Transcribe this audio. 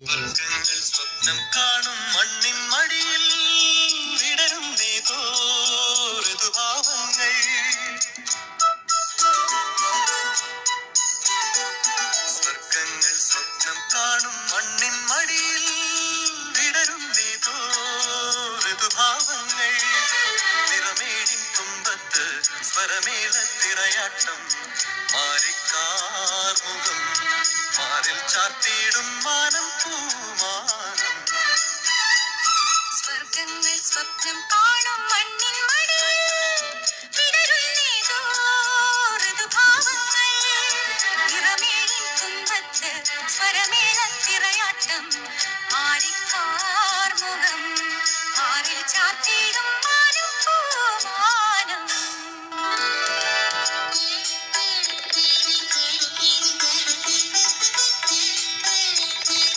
വർഗങ്ങൾ സ്വപ്നം കാണും മണ്ണിൻ മടിയിൽ വിടരും നീതോ ഋതുഭാവങ്ങൾ. സ്വർഗങ്ങൾ സ്വപ്നം കാണും മണ്ണിൻ മടിയിൽ വിടരും നീതോ ഋതുഭാവങ്ങൾ. നിറമേടിൻ തുമ്പത്ത് സ്വരമേലത്തിറയാട്ടം മാറിക്കാർമുഖം മാറിൽ ചാർത്തിയിടും മാനം പൂമാനം. സ്വർഗങ്ങൾ സ്വപ്നം